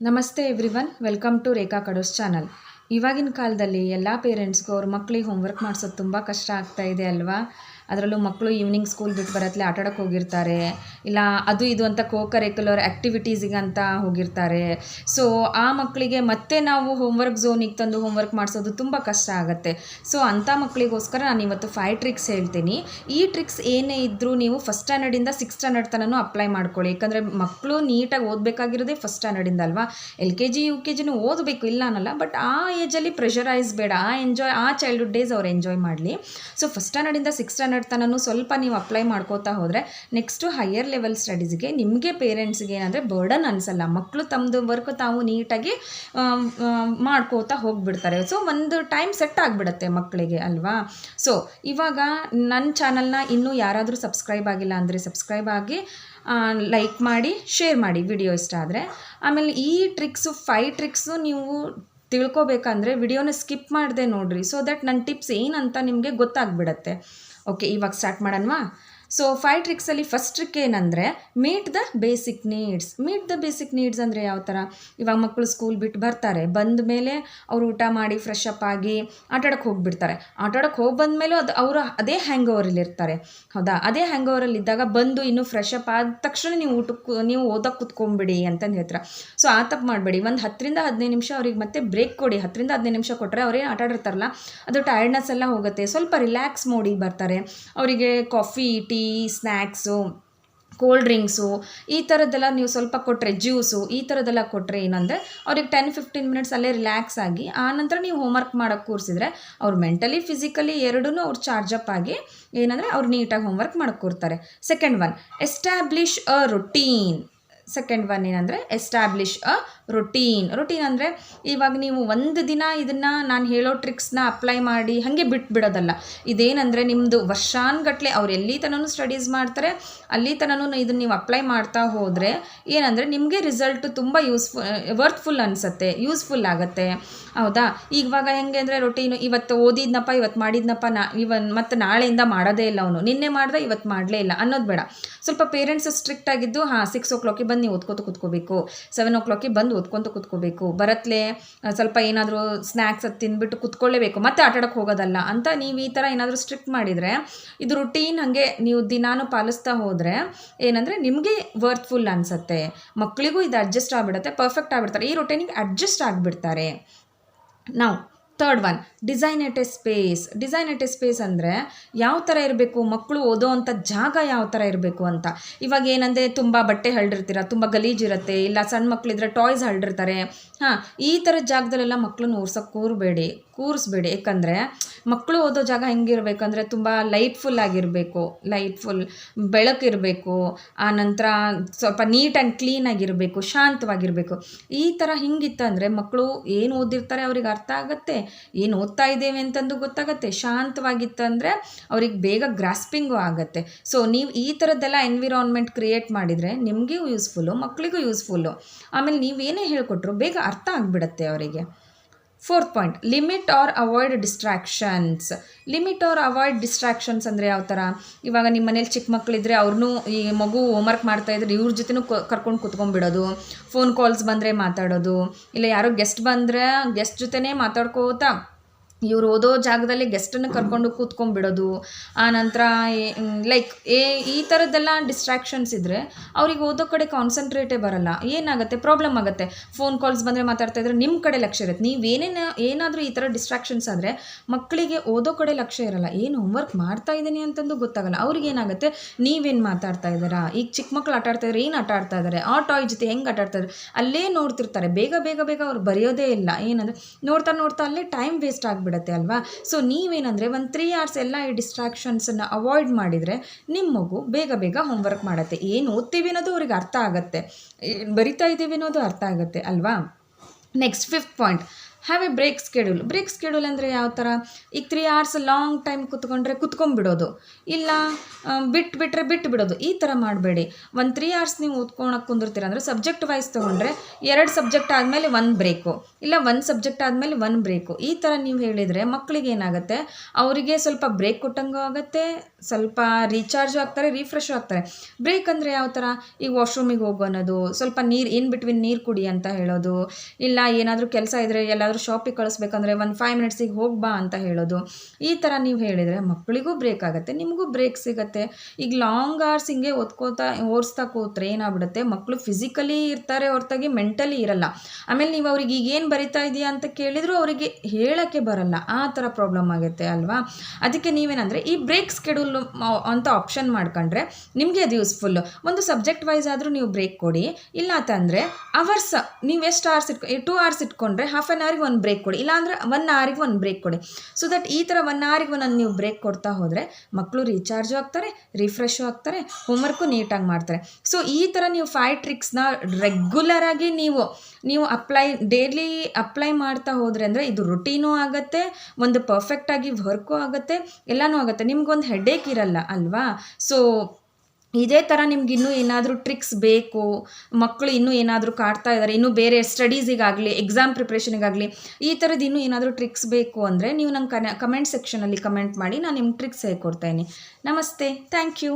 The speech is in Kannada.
ನಮಸ್ತೆ ಎವ್ರಿವನ್, ವೆಲ್ಕಮ್ ಟು ರೇಖಾ ಕಡೋಸ್ ಚಾನಲ್. ಇವಾಗಿನ ಕಾಲದಲ್ಲಿ ಎಲ್ಲ ಪೇರೆಂಟ್ಸ್ಗೂ ಅವ್ರ ಮಕ್ಕಳಿಗೆ ಹೋಮ್ವರ್ಕ್ ಮಾಡಿಸೋದು ತುಂಬ ಕಷ್ಟ ಆಗ್ತಾ ಇದೆ ಅಲ್ವಾ. ಅದರಲ್ಲೂ ಮಕ್ಕಳು ಈವ್ನಿಂಗ್ ಸ್ಕೂಲ್ ಬಿಟ್ಟು ಬರತ್ಲೆ ಆಟಾಡೋಕ್ಕೆ ಹೋಗಿರ್ತಾರೆ, ಇಲ್ಲ ಅದು ಇದು ಅಂತ ಕರಿಕ್ಯುಲರ್ ಆ್ಯಕ್ಟಿವಿಟೀಸಿಗೆ ಅಂತ ಹೋಗಿರ್ತಾರೆ. ಸೊ ಆ ಮಕ್ಕಳಿಗೆ ಮತ್ತೆ ನಾವು ಹೋಮ್ವರ್ಕ್ ಝೋನಿಗೆ ತಂದು ಹೋಮ್ವರ್ಕ್ ಮಾಡಿಸೋದು ತುಂಬ ಕಷ್ಟ ಆಗುತ್ತೆ. ಸೊ ಅಂಥ ಮಕ್ಕಳಿಗೋಸ್ಕರ ನಾನು ಇವತ್ತು 5 ಟ್ರಿಕ್ಸ್ ಹೇಳ್ತೀನಿ. ಈ ಟ್ರಿಕ್ಸ್ ಏನೇ ಇದ್ದರೂ ನೀವು ಫಸ್ಟ್ ಸ್ಟ್ಯಾಂಡರ್ಡಿಂದ 6th ಸ್ಟ್ಯಾಂಡರ್ಡ್ ತನಕ ಅಪ್ಲೈ ಮಾಡ್ಕೊಳ್ಳಿ. ಯಾಕಂದರೆ ಮಕ್ಕಳು ನೀಟಾಗಿ ಓದಬೇಕಾಗಿರೋದೇ ಫಸ್ಟ್ ಸ್ಟ್ಯಾಂಡರ್ಡಿಂದ ಅಲ್ವಾ. LKG UKGನೂ ಓದಬೇಕು ಇಲ್ಲ ಅನ್ನಲ್ಲ, ಬಟ್ ಆ ಏಜಲ್ಲಿ ಪ್ರೆಷರೈಸ್ ಬೇಡ. ಆ ಚೈಲ್ಡ್ಹುಡ್ ಡೇಸ್ ಅವ್ರು ಎಂಜಾಯ್ ಮಾಡಲಿ. ಸೊ ಫಸ್ಟ್ ಸ್ಟ್ಯಾಂಡರ್ಡಿಂದ 6th ಸ್ಟ್ಯಾಂಡರ್ಡ್ ತನಕ ಸ್ವಲ್ಪ ನೀವು ಅಪ್ಲೈ ಮಾಡ್ಕೋತಾ ಹೋದರೆ ನೆಕ್ಸ್ಟು ಹೈಯರ್ ಲೆವೆಲ್ ಸ್ಟಡೀಸ್ಗೆ ನಿಮಗೆ ಪೇರೆಂಟ್ಸ್ಗೆ ಏನಂದರೆ ಬರ್ಡನ್ ಅನಿಸಲ್ಲ. ಮಕ್ಕಳು ತಮ್ಮದು ವರ್ಕ್ ತಾವು ನೀಟಾಗಿ ಮಾಡ್ಕೋತಾ ಹೋಗಿಬಿಡ್ತಾರೆ. ಸೊ ಒಂದು ಟೈಮ್ ಸೆಟ್ ಆಗಿಬಿಡುತ್ತೆ ಮಕ್ಕಳಿಗೆ ಅಲ್ವಾ. ಸೊ ಇವಾಗ ನನ್ನ ಚಾನಲ್ನ ಇನ್ನೂ ಯಾರಾದರೂ ಸಬ್ಸ್ಕ್ರೈಬ್ ಆಗಿಲ್ಲ ಅಂದರೆ ಸಬ್ಸ್ಕ್ರೈಬ್ ಆಗಿ, ಲೈಕ್ ಮಾಡಿ, ಶೇರ್ ಮಾಡಿ ವಿಡಿಯೋ ಇಷ್ಟ ಆದರೆ. ಆಮೇಲೆ ಈ ಟ್ರಿಕ್ಸು 5 ಟ್ರಿಕ್ಸು ನೀವು ತಿಳ್ಕೊಬೇಕಂದ್ರೆ ವಿಡಿಯೋನ ಸ್ಕಿಪ್ ಮಾಡದೆ ನೋಡಿರಿ. ಸೊ ದಟ್ ನನ್ನ ಟಿಪ್ಸ್ ಏನಂತ ನಿಮಗೆ ಗೊತ್ತಾಗ್ಬಿಡತ್ತೆ. ಓಕೆ, ಇವಾಗ ಸ್ಟಾರ್ಟ್ ಮಾಡೋಣವಾ. ಸೊ 5 ಟ್ರಿಕ್ಸಲ್ಲಿ ಫಸ್ಟ್ ಟ್ರಿಕ್ ಏನಂದರೆ ಮೀಟ್ ದ ಬೇಸಿಕ್ ನೀಡ್ಸ್ ಅಂದರೆ ಯಾವ ಥರ. ಇವಾಗ ಮಕ್ಕಳು ಸ್ಕೂಲ್ ಬಿಟ್ಟು ಬರ್ತಾರೆ, ಬಂದ ಮೇಲೆ ಅವರು ಊಟ ಮಾಡಿ ಫ್ರೆಶ್ ಅಪ್ ಆಗಿ ಆಟಾಡೋಕ್ಕೆ ಹೋಗಿಬಿಡ್ತಾರೆ. ಆಟಾಡೋಕ್ಕೆ ಹೋಗಿ ಬಂದಮೇಲೂ ಅವರು ಅದೇ ಹ್ಯಾಂಗ್ ಓವರಲ್ಲಿರ್ತಾರೆ, ಹೌದಾ. ಅದೇ ಹ್ಯಾಂಗ್ ಓವರಲ್ಲಿದ್ದಾಗ ಬಂದು ಇನ್ನೂ ಫ್ರೆಶ್ ಅಪ್ ಆದ ತಕ್ಷಣ ನೀವು ಓದೋಕ್ಕೆ ಕೂತ್ಕೊಂಬಿಡಿ ಅಂತಂದು ಹೇಳ್ತಾರೆ. ಸೊ ಆ ತಪ್ಪು ಮಾಡಬೇಡಿ. ಒಂದು 10 ರಿಂದ 15 ನಿಮಿಷ ಅವ್ರಿಗೆ ಮತ್ತೆ ಬ್ರೇಕ್ ಕೊಡಿ. 10 ರಿಂದ 15 ನಿಮಿಷ ಕೊಟ್ಟರೆ ಅವ್ರೇನು ಆಟಾಡಿರ್ತಾರಲ್ಲ ಅದು ಟಯರ್ಡ್ನೆಸ್ ಎಲ್ಲ ಹೋಗುತ್ತೆ. ಸ್ವಲ್ಪ ರಿಲ್ಯಾಕ್ಸ್ ಮೋಡಿಗೆ ಬರ್ತಾರೆ. ಅವರಿಗೆ coffee, tea, snacks, cold drinks ಈ ಥರದ್ದೆಲ್ಲ ನೀವು ಸ್ವಲ್ಪ ಕೊಟ್ಟರೆ, ಜ್ಯೂಸು ಈ ಥರದ್ದೆಲ್ಲ ಕೊಟ್ಟರೆ ಏನಂದರೆ ಅವ್ರಿಗೆ 10-15 ಮಿನಿಟ್ಸ್ ಅಲ್ಲೇ ರಿಲ್ಯಾಕ್ಸ್ ಆಗಿ ಆನಂತರ ನೀವು ಹೋಮ್ವರ್ಕ್ ಮಾಡೋಕ್ಕೆ ಕೂರಿಸಿದ್ರೆ ಅವ್ರು ಮೆಂಟಲಿ ಫಿಸಿಕಲಿ ಎರಡೂ ಅವ್ರು ಚಾರ್ಜಪ್ ಆಗಿ ಏನಂದರೆ ಅವ್ರು ನೀಟಾಗಿ ಹೋಮ್ವರ್ಕ್ ಮಾಡೋಕ್ಕೆ ಕೂರ್ತಾರೆ. ಸೆಕೆಂಡ್ ಒನ್, ಎಸ್ಟ್ಯಾಬ್ಲಿಷ್ ಅ ರೊಟೀನ್. ಎಸ್ಟ್ಯಾಬ್ಲಿಷ್ ಅ ರೊಟೀನ್ ಅಂದರೆ ಇವಾಗ ನೀವು ಒಂದು ದಿನ ಇದನ್ನು ನಾನು ಹೇಳೋ ಟ್ರಿಕ್ಸ್ನ ಅಪ್ಲೈ ಮಾಡಿ ಹಾಗೆ ಬಿಟ್ಬಿಡೋದಲ್ಲ. ಇದೇನಂದರೆ ನಿಮ್ಮದು ವರ್ಷಾನ್ಗಟ್ಲೆ ಅವ್ರು ಎಲ್ಲಿ ತನೂ ಸ್ಟಡೀಸ್ ಮಾಡ್ತಾರೆ, ಅಲ್ಲಿ ತನೂ ಇದನ್ನು ನೀವು ಅಪ್ಲೈ ಮಾಡ್ತಾ ಹೋದರೆ ಏನಂದರೆ ನಿಮಗೆ ರಿಸಲ್ಟು ತುಂಬ ವರ್ತ್ಫುಲ್ ಅನಿಸುತ್ತೆ, ಯೂಸ್ಫುಲ್ ಆಗುತ್ತೆ, ಹೌದಾ. ಇವಾಗ ಹೆಂಗೆ ಅಂದರೆ ರೊಟೀನು ಇವತ್ತು ಓದಿದ್ನಪ್ಪ, ಇವತ್ತು ಮಾಡಿದ್ನಪ್ಪ, ಮತ್ತು ನಾಳೆಯಿಂದ ಮಾಡೋದೇ ಇಲ್ಲ, ಅವನು ನಿನ್ನೆ ಮಾಡ್ದೆ ಇವತ್ತು ಮಾಡಲೇ ಇಲ್ಲ ಅನ್ನೋದು ಬೇಡ. ಸ್ವಲ್ಪ ಪೇರೆಂಟ್ಸ್ ಸ್ಟ್ರಿಕ್ಟ್ ಆಗಿದ್ದು 6 o'clock ಬಂದು ನೀವು ಓದ್ಕೊತ ಕೂತ್ಕೋಬೇಕು, 7 o'clock ಬಂದು ಓದ್ಕೊತ ಕೂತ್ಕೋಬೇಕು, ಬರತ್ಲೆ ಸ್ವಲ್ಪ ಏನಾದರೂ ಸ್ನ್ಯಾಕ್ಸ್ ಅದು ತಿಂದ್ಬಿಟ್ಟು ಕೂತ್ಕೊಳ್ಳೇಬೇಕು, ಮತ್ತೆ ಆಟಾಡೋಕ್ಕೆ ಹೋಗೋದಲ್ಲ ಅಂತ ನೀವು ಈ ಥರ ಏನಾದರೂ ಸ್ಟ್ರಿಕ್ಟ್ ಮಾಡಿದರೆ ಇದು ರುಟೀನ್ ಹಾಗೆ ನೀವು ದಿನಾನು ಪಾಲಿಸ್ತಾ ಹೋದರೆ ಏನಂದರೆ ನಿಮಗೆ ವರ್ತ್ಫುಲ್ ಅನಿಸುತ್ತೆ. ಮಕ್ಕಳಿಗೂ ಇದು ಅಡ್ಜಸ್ಟ್ ಆಗಿಬಿಡುತ್ತೆ, ಪರ್ಫೆಕ್ಟ್ ಆಗಿಬಿಡ್ತಾರೆ, ಈ ರೊಟೀನಿಗೆ ಅಡ್ಜಸ್ಟ್ ಆಗಿಬಿಡ್ತಾರೆ. ನಾವು third one, design at a space ಅಂದರೆ ಯಾವ ಥರ ಇರಬೇಕು, ಮಕ್ಕಳು ಓದೋ ಅಂಥ ಜಾಗ ಯಾವ ಥರ ಇರಬೇಕು ಅಂತ. ಇವಾಗ ಏನಂದರೆ ತುಂಬ ಬಟ್ಟೆ ಹರಡಿರ್ತೀರ, ತುಂಬ ಗಲೀಜಿರುತ್ತೆ, ಇಲ್ಲ ಸಣ್ಣ ಮಕ್ಕಳಿದ್ರೆ ಟಾಯ್ಸ್ ಹರಡಿರ್ತಾರೆ. ಈ ಥರ ಜಾಗದಲ್ಲೆಲ್ಲ ಮಕ್ಕಳನ್ನ ಕೂರಿಸ್ಬೇಡಿ. ಯಾಕಂದರೆ ಮಕ್ಕಳು ಓದೋ ಜಾಗ ಹೆಂಗಿರಬೇಕಂದ್ರೆ ತುಂಬ ಲೈಟ್ಫುಲ್ ಆಗಿರಬೇಕು, ಬೆಳಕಿರಬೇಕು, ಆನಂತರ ಸ್ವಲ್ಪ ನೀಟ್ ಆ್ಯಂಡ್ ಕ್ಲೀನಾಗಿರಬೇಕು, ಶಾಂತವಾಗಿರಬೇಕು. ಈ ಥರ ಹಿಂಗಿತ್ತಂದರೆ ಮಕ್ಕಳು ಏನು ಓದಿರ್ತಾರೆ ಅವ್ರಿಗೆ ಅರ್ಥ ಆಗುತ್ತೆ, ಏನು ಓದ್ತಾ ಇದ್ದೇವೆ ಅಂತಂದು ಗೊತ್ತಾಗುತ್ತೆ. ಶಾಂತವಾಗಿತ್ತಂದರೆ ಅವ್ರಿಗೆ ಬೇಗ ಗ್ರಾಸ್ಪಿಂಗು ಆಗುತ್ತೆ. ಸೊ ನೀವು ಈ ಥರದ್ದೆಲ್ಲ ಎನ್ವಿರಾನ್ಮೆಂಟ್ ಕ್ರಿಯೇಟ್ ಮಾಡಿದರೆ ನಿಮಗೂ ಯೂಸ್ಫುಲ್ಲು, ಮಕ್ಕಳಿಗೂ ಯೂಸ್ಫುಲ್ಲು. ಆಮೇಲೆ ನೀವೇನೇ ಹೇಳ್ಕೊಟ್ರು ಬೇಗ ಅರ್ಥ ಆಗಿಬಿಡುತ್ತೆ ಅವರಿಗೆ. 4th point, limit or avoid distractions ಅಂದರೆ ಯಾವ ಥರ. ಇವಾಗ ನಿಮ್ಮ ಮನೇಲಿ ಚಿಕ್ಕ ಮಕ್ಕಳಿದ್ರೆ ಅವ್ರನ್ನೂ ಈ ಮಗು ಹೋಮ್ವರ್ಕ್ ಮಾಡ್ತಾಯಿದ್ರೆ ಇವ್ರ ಜೊತೆನೂ ಕರ್ಕೊಂಡು ಕೂತ್ಕೊಂಡ್ಬಿಡೋದು, ಫೋನ್ ಕಾಲ್ಸ್ ಬಂದರೆ ಮಾತಾಡೋದು, ಇಲ್ಲ ಯಾರೋ ಗೆಸ್ಟ್ ಬಂದರೆ ಗೆಸ್ಟ್ ಜೊತೆನೇ ಮಾತಾಡ್ಕೋತಾ ಇವ್ರು ಓದೋ ಜಾಗದಲ್ಲಿ ಗೆಸ್ಟನ್ನು ಕರ್ಕೊಂಡು ಕೂತ್ಕೊಂಡ್ಬಿಡೋದು. ಆನಂತರ ಈ ಥರದ್ದೆಲ್ಲ ಡಿಸ್ಟ್ರಾಕ್ಷನ್ಸ್ ಇದ್ದರೆ ಅವ್ರಿಗೆ ಓದೋ ಕಡೆ ಕಾನ್ಸಂಟ್ರೇಟೇ ಬರಲ್ಲ. ಏನಾಗುತ್ತೆ, ಪ್ರಾಬ್ಲಮ್ ಆಗುತ್ತೆ. ಫೋನ್ ಕಾಲ್ಸ್ ಬಂದರೆ ಮಾತಾಡ್ತಾಯಿದ್ರೆ ನಿಮ್ಮ ಕಡೆ ಲಕ್ಷ್ಯ ಇರುತ್ತೆ. ಏನಾದರೂ ಈ ಥರ ಡಿಸ್ಟ್ರಾಕ್ಷನ್ಸ್ ಆದರೆ ಮಕ್ಕಳಿಗೆ ಓದೋ ಕಡೆ ಲಕ್ಷ್ಯ ಇರಲ್ಲ, ಏನು ಹೋಮ್ವರ್ಕ್ ಮಾಡ್ತಾ ಇದ್ದೀನಿ ಅಂತಂದು ಗೊತ್ತಾಗಲ್ಲ. ಅವ್ರಿಗೇನಾಗುತ್ತೆ, ನೀವೇನು ಮಾತಾಡ್ತಾ ಇದ್ದೀರಾ, ಈಗ ಚಿಕ್ಕ ಮಕ್ಕಳು ಆಟಾಡ್ತಾಯಿದ್ರೆ ಏನು ಆಟ ಆಡ್ತಾ ಇದ್ದಾರೆ, ಆ ಟಾಯ್ ಜೊತೆ ಹೆಂಗೆ ಆಟ ಆಡ್ತಾಯಿದ್ದಾರೆ ಅಲ್ಲೇ ನೋಡ್ತಿರ್ತಾರೆ. ಬೇಗ ಅವ್ರು ಬರೆಯೋದೇ ಇಲ್ಲ. ಏನಂದರೆ ನೋಡ್ತಾ ಅಲ್ಲೇ ಟೈಮ್ ವೇಸ್ಟ್ ಆಗಿಬಿಡುತ್ತೆ ಅಲ್ವಾ. ಸೊ ನೀವೇನಂದರೆ ಒಂದು 3 hours ಎಲ್ಲ ಈ ಡಿಸ್ಟ್ರಾಕ್ಷನ್ಸನ್ನು ಅವಾಯ್ಡ್ ಮಾಡಿದರೆ ನಿಮ್ಮ ಮಗು ಬೇಗ ಹೋಮ್ವರ್ಕ್ ಮಾಡುತ್ತೆ. ಏನು ಓದ್ತೀವಿ ಅನ್ನೋದು ಅವ್ರಿಗೆ ಅರ್ಥ ಆಗುತ್ತೆ, ಬರಿತಾ ಇದ್ದೀವಿ ಅನ್ನೋದು ಅರ್ಥ ಆಗುತ್ತೆ ಅಲ್ವಾ. Next 5th point, have a break schedule ಅಂದರೆ ಯಾವ ಥರ, ಈಗ 3 hours ಲಾಂಗ್ ಟೈಮ್ ಕುತ್ಕೊಂಡ್ರೆ ಕುತ್ಕೊಂಡ್ಬಿಡೋದು, ಇಲ್ಲ ಬಿಡೋದು, ಈ ಥರ ಮಾಡಬೇಡಿ. 3 hours ನೀವು ಓದ್ಕೊಳಕ್ಕೆ ಕುಂದಿರ್ತೀರ ಅಂದರೆ ಸಬ್ಜೆಕ್ಟ್ ವೈಸ್ ತೊಗೊಂಡ್ರೆ 2 ಸಬ್ಜೆಕ್ಟ್ ಆದಮೇಲೆ 1 ಬ್ರೇಕು, ಇಲ್ಲ 1 ಸಬ್ಜೆಕ್ಟ್ ಆದಮೇಲೆ 1 ಬ್ರೇಕು, ಈ ಥರ ನೀವು ಹೇಳಿದರೆ ಮಕ್ಕಳಿಗೆ ಏನಾಗುತ್ತೆ, ಅವರಿಗೆ ಸ್ವಲ್ಪ ಬ್ರೇಕ್ ಕೊಟ್ಟಂಗೂ ಆಗುತ್ತೆ, ಸ್ವಲ್ಪ ರೀಚಾರ್ಜ್ ಆಗ್ತಾರೆ, ರಿಫ್ರೆಶ್ ಆಗ್ತಾರೆ. ಬ್ರೇಕ್ ಅಂದರೆ ಯಾವ ಥರ, ಈಗ ವಾಶ್ರೂಮಿಗೆ ಹೋಗು ಅನ್ನೋದು, ಸ್ವಲ್ಪ ನೀರು ಇನ್ ಬಿಟ್ವೀನ್ ನೀರು ಕುಡಿ ಅಂತ ಹೇಳೋದು, ಇಲ್ಲ ಏನಾದರೂ ಕೆಲಸ ಇದ್ದರೆ ಎಲ್ಲಾದರೂ ಶಾಪಿಗೆ ಕಳಿಸ್ಬೇಕಂದ್ರೆ 5 ಮಿನಿಟ್ಸಿಗೆ ಹೋಗ್ಬಾ ಅಂತ ಹೇಳೋದು. ಈ ಥರ ನೀವು ಹೇಳಿದರೆ ಮಕ್ಕಳಿಗೂ ಬ್ರೇಕ್ ಆಗುತ್ತೆ, ನಿಮಗೂ ಬ್ರೇಕ್ ಸಿಗುತ್ತೆ. ಈಗ ಲಾಂಗ್ ಅವರ್ಸ್ ಹಿಂಗೆ ಓದಿಸ್ತಾ ಕೂತ್ರೆ ಏನಾಗ್ಬಿಡುತ್ತೆ, ಮಕ್ಕಳು ಫಿಸಿಕಲಿ ಇರ್ತಾರೆ ಹೊರತಾಗಿ ಮೆಂಟಲಿ ಇರಲ್ಲ. ಆಮೇಲೆ ನೀವು ಅವ್ರಿಗೆ ಈಗ ಏನು ಬರಿತಾ ಇದೆಯಾ ಅಂತ ಕೇಳಿದರೂ ಅವರಿಗೆ ಹೇಳೋಕ್ಕೆ ಬರಲ್ಲ, ಆ ಥರ ಪ್ರಾಬ್ಲಮ್ ಆಗುತ್ತೆ ಅಲ್ವಾ. ಅದಕ್ಕೆ ನೀವೇನಂದರೆ ಈ ಬ್ರೇಕ್ ಸ್ಕೆಡ್ಯೂಲ್ ಅಂತ ಆಪ್ಷನ್ ಮಾಡ್ಕೊಂಡ್ರೆ ನಿಮಗೆ ಅದು ಯೂಸ್ಫುಲ್ಲು. ಒಂದು ಸಬ್ಜೆಕ್ಟ್ ವೈಸ್ ಆದರೂ ನೀವು ಬ್ರೇಕ್ ಕೊಡಿ, ಇಲ್ಲ ಅಂತಂದರೆ ಅವರ್ಸ್ ನೀವು ಎಷ್ಟು ಅವರ್ಸ್ 2 hours ಇಟ್ಕೊಂಡ್ರೆ ಹಾಫ್ ಆನ್ ಅವರಿಗೆ 1 ಬ್ರೇಕ್ ಕೊಡಿ, ಇಲ್ಲಾಂದರೆ 1 hourಗೆ 1 ಬ್ರೇಕ್ ಕೊಡಿ. ಸೊ ದಟ್ ಈ ಥರ 1 hourಗೆ 1 ನೀವು ಬ್ರೇಕ್ ಕೊಡ್ತಾ ಹೋದರೆ ಮಕ್ಕಳು ರೀಚಾರ್ಜು ಆಗ್ತಾರೆ, ರಿಫ್ರೆಶು ಆಗ್ತಾರೆ, ಹೋಮ್ವರ್ಕು ನೀಟಾಗಿ ಮಾಡ್ತಾರೆ. ಸೊ ಈ ಥರ ನೀವು 5 ಟ್ರಿಕ್ಸ್ನ ರೆಗ್ಯುಲರಾಗಿ ನೀವು ಡೈಲಿ ಅಪ್ಲೈ ಮಾಡ್ತಾ ಹೋದರೆ ಅಂದರೆ ಇದು ರುಟೀನೂ ಆಗುತ್ತೆ, ಒಂದು ಪರ್ಫೆಕ್ಟಾಗಿ ವರ್ಕು ಆಗುತ್ತೆ, ಎಲ್ಲನೂ ಆಗುತ್ತೆ, ನಿಮ್ಗೊಂದು ಹೆಡೇಕ್ ಇರಲ್ಲ ಅಲ್ವಾ. ಸೊ ಇದೇ ಥರ ನಿಮ್ಗೆ ಇನ್ನೂ ಏನಾದರೂ ಟ್ರಿಕ್ಸ್ ಬೇಕು, ಮಕ್ಕಳು ಇನ್ನೂ ಏನಾದರೂ ಕಾಡ್ತಾ ಇದ್ದಾರೆ, ಇನ್ನೂ ಬೇರೆ ಸ್ಟಡೀಸಿಗಾಗಲಿ ಎಕ್ಸಾಮ್ ಪ್ರಿಪ್ರೇಷನಿಗಾಗಲಿ ಈ ಥರದ್ದು ಇನ್ನೂ ಏನಾದರೂ ಟ್ರಿಕ್ಸ್ ಬೇಕು ಅಂದರೆ ನೀವು ನಂಗೆ ಕಮೆಂಟ್ ಸೆಕ್ಷನಲ್ಲಿ ಕಮೆಂಟ್ ಮಾಡಿ, ನಾನು ನಿಮ್ಗೆ ಟ್ರಿಕ್ಸ್ ಹೇಳ್ಕೊಡ್ತಾಯಿನಿ. ನಮಸ್ತೆ, ಥ್ಯಾಂಕ್ ಯು.